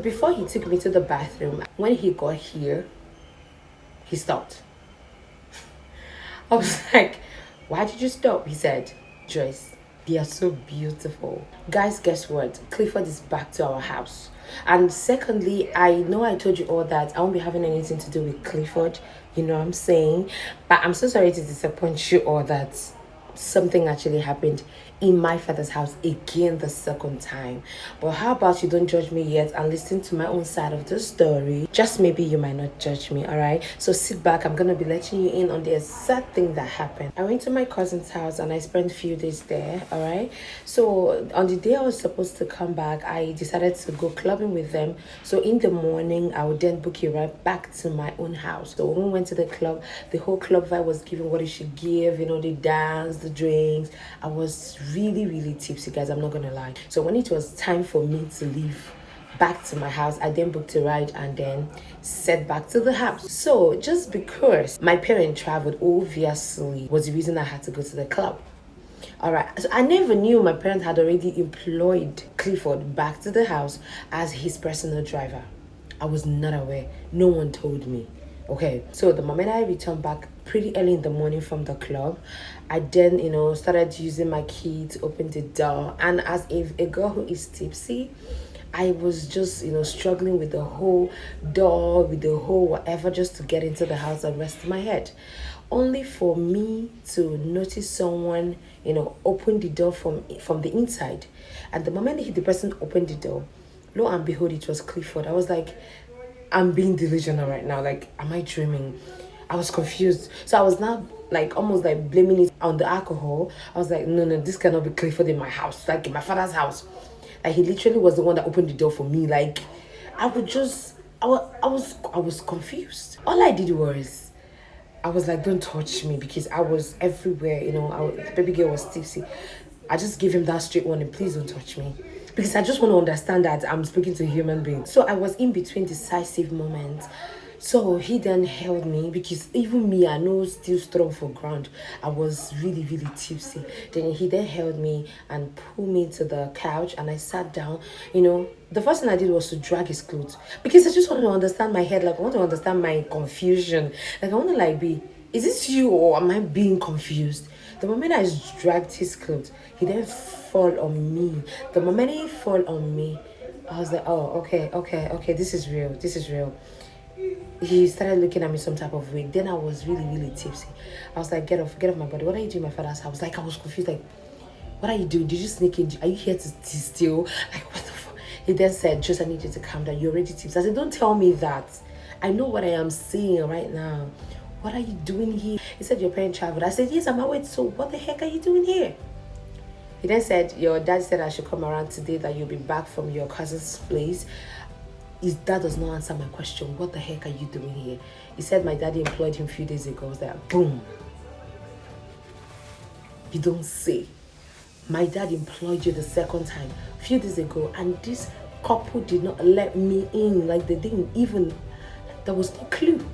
Before he took me to the bathroom, when he got here, he stopped. I was like, why did you stop? He said, Joyce, they are so beautiful. Guys, guess what? Clifford is back to our house. And secondly, I know I told you all that I won't be having anything to do with Clifford. You know what I'm saying? But I'm so sorry to disappoint you all that something actually happened in my father's house again the second time. But how about you don't judge me yet and listen to my own side of the story? Just maybe you might not judge me, all right? So sit back. I'm gonna be letting you in on the exact thing that happened. I went to my cousin's house and I spent a few days there, all right? So on the day I was supposed to come back, I decided to go clubbing with them. So in the morning, I would then book you right back to my own house. So when we went to the club, the whole club vibe was giving what it should give, you know, the dance, the drinks. I was really tipsy, guys, I'm not gonna lie. So when it was time for me to leave back to my house, I then booked a ride and then set back to the house. So just because my parents traveled, obviously was the reason I had to go to the club. All right, so I never knew my parents had already employed Clifford back to the house as his personal driver. I was not aware. No one told me. Okay, so the moment I returned back pretty early in the morning from the club, I then, you know, started using my key to open the door. And as a girl who is tipsy, I was just, you know, struggling with the whole door, with the whole whatever, just to get into the house and rest my head. Only for me to notice someone, you know, open the door from the inside. And the moment the person opened the door, lo and behold, it was Clifford. I was like, I'm being delusional right now. Like, am I dreaming? I was confused. So I was now like almost like blaming it on the alcohol. I was like, no, this cannot be Clifford in my house, like in my father's house. Like, he literally was the one that opened the door for me. Like, I was confused. All I did was, I was like, don't touch me, because I was everywhere, you know. The baby girl was tipsy. I just gave him that straight warning, please don't touch me. Because I just want to understand that I'm speaking to a human being. So I was in between decisive moments. So he then held me, because even me, I know still strong for ground. I was really tipsy. Then he then held me and pulled me to the couch and I sat down. You know, the first thing I did was to drag his clothes, because I just wanted to understand my head. Like, I want to understand my confusion. Like, I want to like be, is this you or am I being confused? The moment I dragged his clothes, he then fall on me. The moment he fall on me, I was like, oh, okay, this is real. He started looking at me some type of way. Then I was really tipsy. I was like, get off my body. What are you doing in my father's house? Like, I was confused. Like, what are you doing? Did you sneak in? Are you here to steal? Like, what the fuck? He then said, just, I need you to calm down. You're already tipsy. I said, don't tell me that. I know what I am saying right now. What are you doing here? He said, your parents traveled. I said, yes, I'm away. So what the heck are you doing here? He then said, your dad said I should come around today, that you'll be back from your cousin's place. That does not answer my question. What the heck are you doing here? He said my daddy employed him a few days ago. I was like, boom. You don't say. My dad employed you the second time a few days ago, and this couple did not let me in. Like, they didn't even, there was no clue.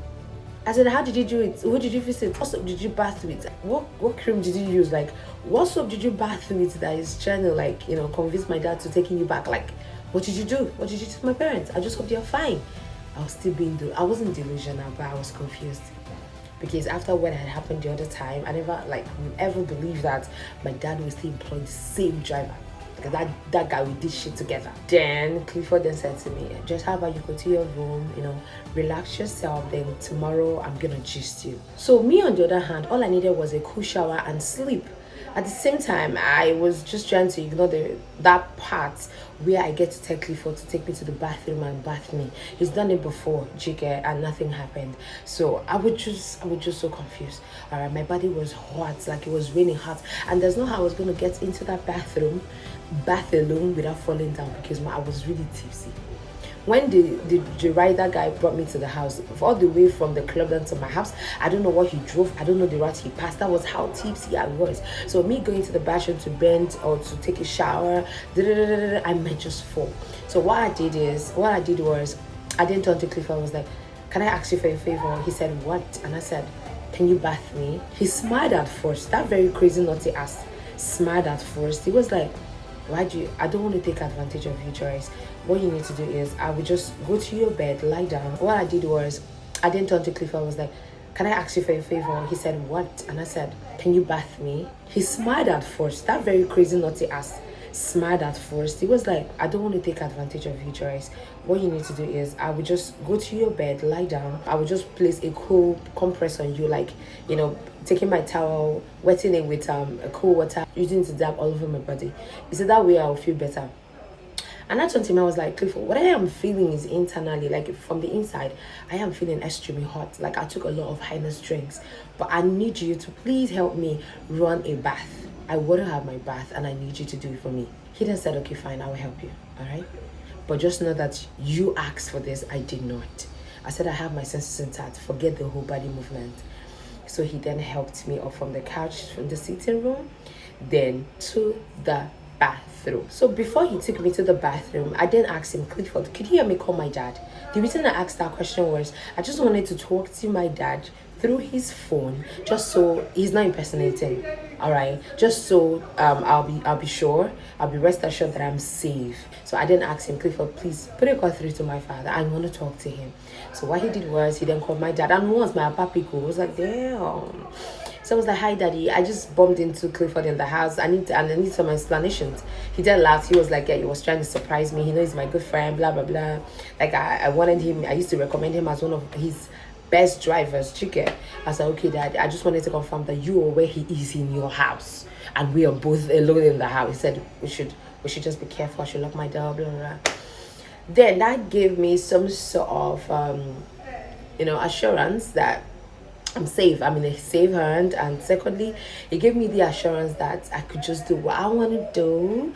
I said, how did you do it? Who did you visit? What soap did you bath with? What cream did you use? Like, what soap did you bath with that is trying to, like, you know, convince my dad to taking you back? Like, what did you do? What did you do to my parents? I just hope they're fine. I was still I wasn't delusional, but I was confused. Because after what had happened the other time, I never, like, would ever believe that my dad would still employ the same driver. Because that guy, we did shit together. Then Clifford then said to me, just how about you go to your room, you know, relax yourself, then tomorrow I'm gonna gist you. So me, on the other hand, all I needed was a cool shower and sleep. At the same time, I was just trying to ignore that part where I get to tell Clifford to take me to the bathroom and bath me. He's done it before, JK, and nothing happened. So I was just so confused. All right, my body was hot, like it was raining hot, and there's no how I was going to get into that bath alone without falling down, because I was really tipsy. When the rider guy brought me to the house, all the way from the club down to my house, I don't know what he drove, I don't know the route he passed. That was how tipsy I was. So me going to the bathroom to bend or to take a shower, I might just fall. So what I did was, I didn't turn to Clifford. I was like, can I ask you for a favor? He said, what? And I said, can you bath me? He smiled at first. That very crazy naughty ass smiled at first. He was like, I don't want to take advantage of you, Joyce. What you need to do is, I would just go to your bed, lie down. What I did was, I didn't turn to Clifford. I was like, can I ask you for a favor? He said, what? And I said, can you bath me? He smiled at first. That very crazy naughty ass smiled at first. He was like, I don't want to take advantage of you, Joyce. What you need to do is, I would just go to your bed, lie down. I would just place a cool compress on you, like, taking my towel, wetting it with a cool water, using it to dab all over my body. He said, that way I'll feel better. And I told him, I was like, Clifford, what I am feeling is internally, like from the inside, I am feeling extremely hot. Like I took a lot of highness drinks, but I need you to please help me run a bath. I want to have my bath and I need you to do it for me. He then said, okay, fine, I will help you. All right. But just know that you asked for this. I did not. I said, I have my senses intact. Forget the whole body movement. So he then helped me up from the couch, from the sitting room, then to the bathroom. So before he took me to the bathroom, I then asked him, Clifford, could you hear me call my dad? The reason I asked that question was, I just wanted to talk to my dad through his phone, just so he's not impersonating. All right, just so I'll be sure, I'll be rest assured that I'm safe. So I didn't ask him, Clifford, please put a call through to my father. I want to talk to him. So what he did was, he then called my dad, and once my papi was like, damn. So I was like, hi daddy, I just bumped into Clifford in the house. I need some explanations. He then laughed. He was like, yeah, he was trying to surprise me. He knows he's my good friend, blah blah blah. Like I wanted him, I used to recommend him as one of his best drivers, chicken. I said, okay dad, I just wanted to confirm that you are where he is in your house and we are both alone in the house. He said we should just be careful. I should lock my door, blah blah blah. Then that gave me some sort of assurance that I'm safe. I'm in a safe hand. And secondly, it gave me the assurance that I could just do what I want to do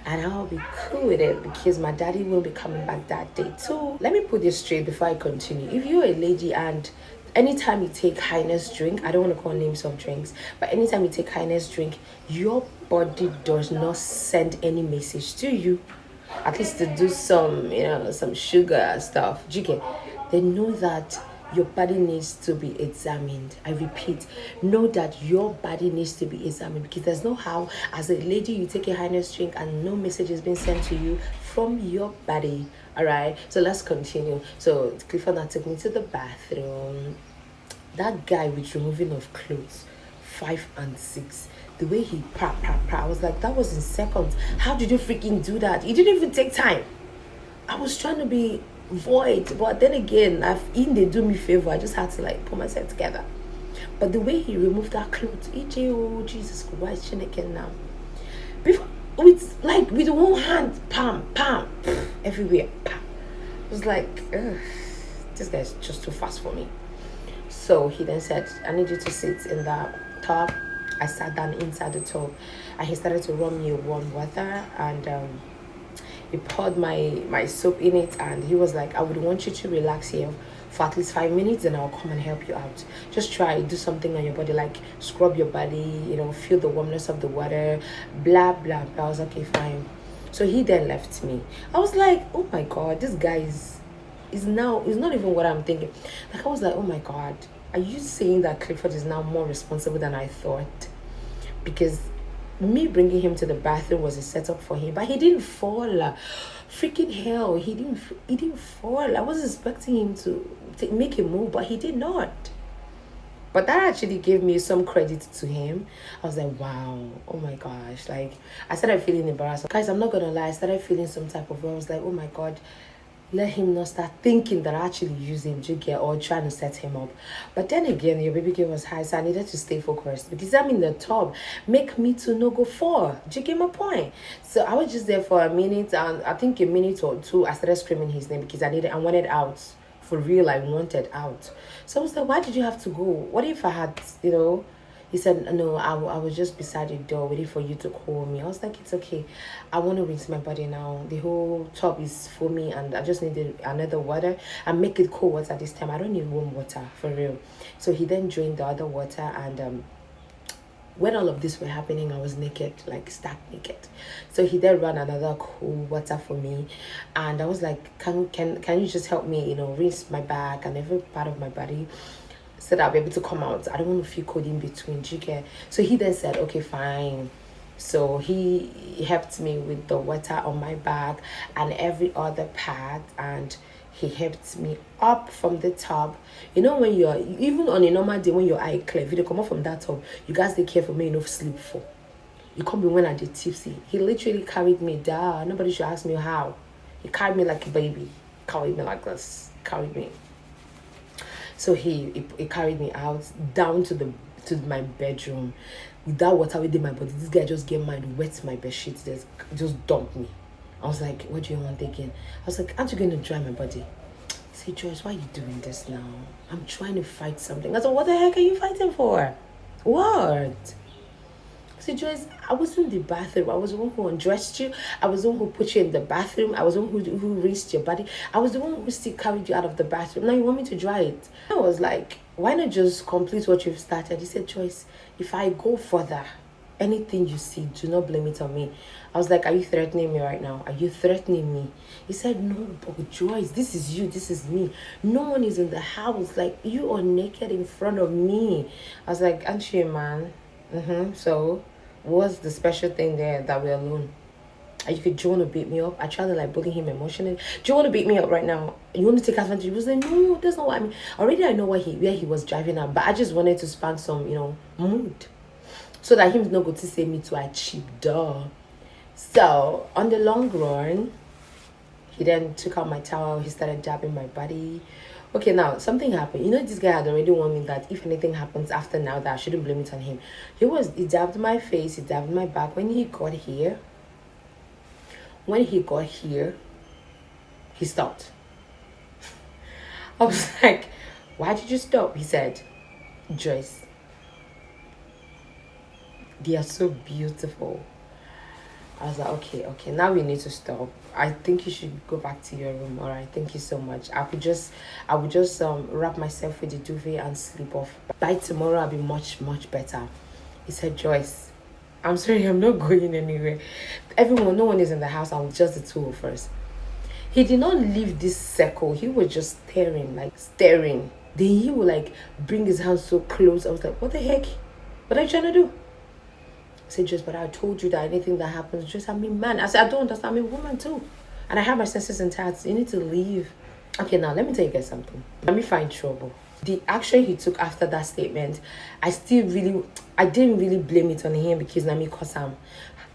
and I'll be cool with it because my daddy will be coming back that day too. Let me put this straight before I continue. If you're a lady and anytime you take highness drink, I don't want to call names of drinks, but anytime you take highness drink, your body does not send any message to you, at least to do some sugar stuff. GK, they know that your body needs to be examined. I repeat, know that your body needs to be examined because there's no how, as a lady, you take a highness drink and no message is being sent to you from your body. All right, so let's continue. So Clifford now took me to the bathroom. That guy with removing of clothes, 5 and 6. The way he I was like, that was in seconds. How did you freaking do that? It didn't even take time. I was trying to be void, but then again, they do me favor. I just had to like put myself together. But the way he removed that clothes, oh Jesus Christ, Chineke now. Before with one hand, pam, everywhere. Pam. It was like, this guy's just too fast for me. So he then said, I need you to sit in the tub. I sat down inside the tub and he started to run me warm water and he poured my soap in it and he was like, I would want you to relax here for at least 5 minutes and I'll come and help you out. Just try, do something on your body, like scrub your body, feel the warmness of the water, blah, blah, blah. I was like, okay, fine. So he then left me. I was like, oh my God, this guy is not even what I'm thinking. Like, I was like, oh my God, are you saying that Clifford is now more responsible than I thought? Because me bringing him to the bathroom was a setup for him, but he didn't fall. Freaking hell, he didn't fall. I was expecting him to make a move, but he did not. But that actually gave me some credit to him. I was like, wow, oh my gosh. Like, I started feeling embarrassed. Guys, I'm not gonna lie, I started feeling some type of way. I was like, oh my God, let him not start thinking that I actually use him or trying to set him up. But then again, your baby girl was high, so I needed to stay focused because I'm in the tub. Make me to no go for. Do you get my point? So I was just there for a minute, and I think a minute or two, I started screaming his name because I wanted out. For real, I wanted out. So I was like, why did you have to go? What if I had, He said, no, I was just beside the door waiting for you to call me. I was like, it's okay. I want to rinse my body now. The whole tub is foamy and I just needed another water. And make it cold water this time. I don't need warm water, for real. So he then drained the other water and when all of this were happening, I was naked, like stark naked. So he then ran another cool water for me. And I was like, can you just help me, rinse my back and every part of my body? So that I'll be able to come out. I don't want to feel cold in between. So he then said, okay, fine. So he helped me with the water on my back and every other part, and he helped me up from the top. You know, when you're even on a normal day when your eye clear, if you come up from that top, you guys take care for me enough sleep for. You can't be when I did tipsy. He literally carried me down. Nobody should ask me how. He carried me like a baby. Carried me like this. Carried me. So he carried me out down to my bedroom. Without water within my body, this guy just get mad, wet my bed sheets, just dumped me. I was like, what do you want again? I was like, aren't you going to dry my body? He said, Joyce, why are you doing this now? I'm trying to fight something. I said, what the heck are you fighting for? What? I said, Joyce, I was in the bathroom. I was the one who undressed you. I was the one who put you in the bathroom. I was the one who rinsed your body. I was the one who still carried you out of the bathroom. Now you want me to dry it? I was like, why not just complete what you've started? He said, Joyce, if I go further, anything you see, do not blame it on me. I was like, are you threatening me right now? Are you threatening me? He said, no, but Joyce, this is you, this is me. No one is in the house. Like, you are naked in front of me. I was like, aren't you a man? So what's the special thing there that we're alone? Do you want to beat me up? I tried to like bully him emotionally. Do you want to beat me up right now? You want to take advantage? He was like, no, that's not what I mean. Already I know where he was driving at, but I just wanted to spark some, mood. So that him not go to say me to a cheap duh. So on the long run, he then took out my towel, he started dabbing my body. Okay, now something happened. You know, this guy had already warned me that if anything happens after now, that I shouldn't blame it on him. He dabbed my face, he dabbed my back. When he got here, he stopped. I was like, why did you stop? He said, Joyce, they are so beautiful. I was like, okay, now we need to stop. I think you should go back to your room. All right, thank you so much. I would just wrap myself with the duvet and sleep off. By tomorrow, I'll be much, much better. He said, Joyce, I'm sorry, I'm not going anywhere. No one is in the house. I was just the two of us. He did not leave this circle. He was just staring. Then he would like bring his hands so close. I was like, what the heck? What are you trying to do? I said, Joyce, but I told you that anything that happens, just I'm a man. I said, I don't understand. I'm a woman too. And I have my senses intact. You need to leave. Okay, now let me tell you guys something. Let me find trouble. The action he took after that statement, I didn't really blame it on him because I'm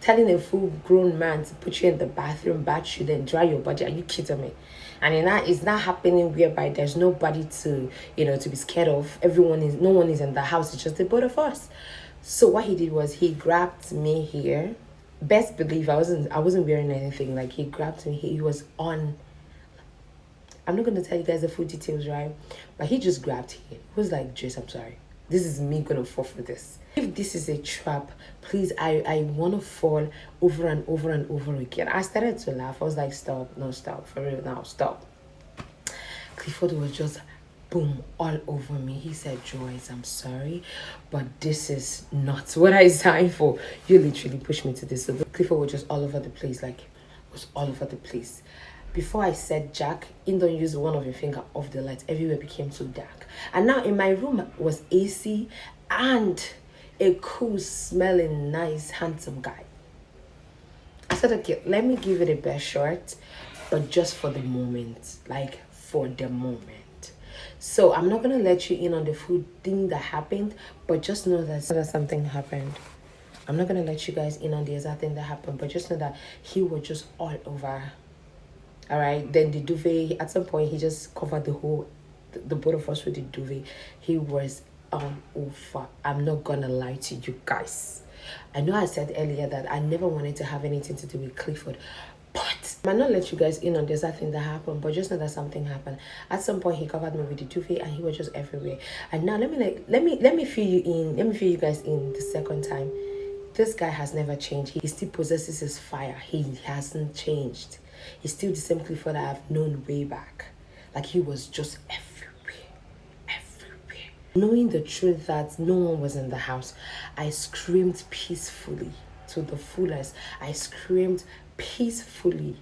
telling a full-grown man to put you in the bathroom, bath you, then dry your body. Are you kidding me? And it's not happening whereby there's nobody to be scared of. No one is in the house. It's just the both of us. So what he did was he grabbed me here. Best believe I wasn't wearing anything. Like, he grabbed me here. He was on. I'm not gonna tell you guys the full details, right? But he just grabbed here. He was like, Joyce, I'm sorry. This is me gonna fall for this. If this is a trap, please, I wanna fall over and over and over again. I started to laugh. I was like, stop, no, stop, for real now, stop. Clifford was just boom all over me. He said, Joyce, I'm sorry, but this is not what I signed for. You literally pushed me to this. So Clifford was just all over the place, was all over the place. Before I said Jack, don't use one of your finger off the lights. Everywhere became so dark. And now in my room was AC and a cool smelling, nice, handsome guy. I said, okay, let me give it a best shot, but just for the moment, for the moment. So I'm not going to let you in on the full thing that happened, but just know that something happened. I'm not going to let you guys in on the exact thing that happened, but just know that he was just all over. All right. Then the duvet, at some point, he just covered the both of us with the duvet. He was all over. I'm not going to lie to you guys. I know I said earlier that I never wanted to have anything to do with Clifford, but I might not let you guys in on this thing that happened, but just know that something happened. At some point, he covered me with the duvet, and he was just everywhere. And now let me fill you in. Let me fill you guys in the second time. This guy has never changed. He still possesses his fire. He hasn't changed. He's still the same Clifford I've known way back. Like, he was just everywhere. Knowing the truth that no one was in the house, I screamed peacefully to the fullest. I screamed peacefully.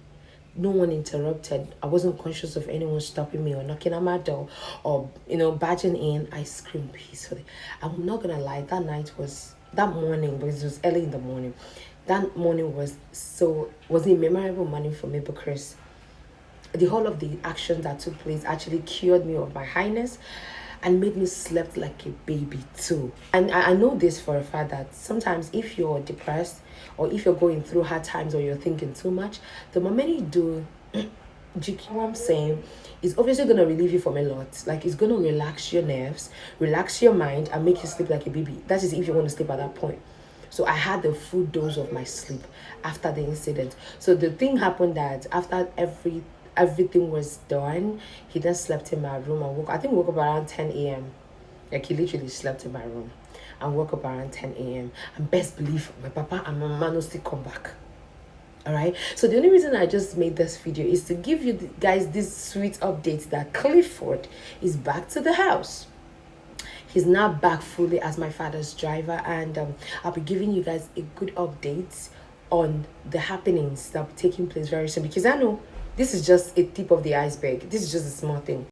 No one interrupted. I wasn't conscious of anyone stopping me or knocking at my door or barging in. I screamed peacefully. I'm not gonna lie, that morning, because it was early in the morning, That morning was a memorable morning for me because the whole of the actions that took place actually cured me of my highness and made me slept like a baby too. And I know this for a fact that sometimes if you're depressed or if you're going through hard times or you're thinking too much, the moment you do what I'm saying, it's obviously gonna relieve you from a lot. Like it's gonna relax your nerves, relax your mind, and make you sleep like a baby. That is if you want to sleep at that point. So I had the full dose of my sleep after the incident. So the thing happened that after everything was done, he then slept in my room and woke up around 10 a.m. Like he literally slept in my room and woke up around 10 a.m. And best believe my papa and my mama no still come back. All right, so the only reason I just made this video is to give you guys this sweet update that Clifford is back to the house. He's now back fully as my father's driver, and I'll be giving you guys a good update on the happenings that will be taking place very soon, because I know this is just a tip of the iceberg. This is just a small thing.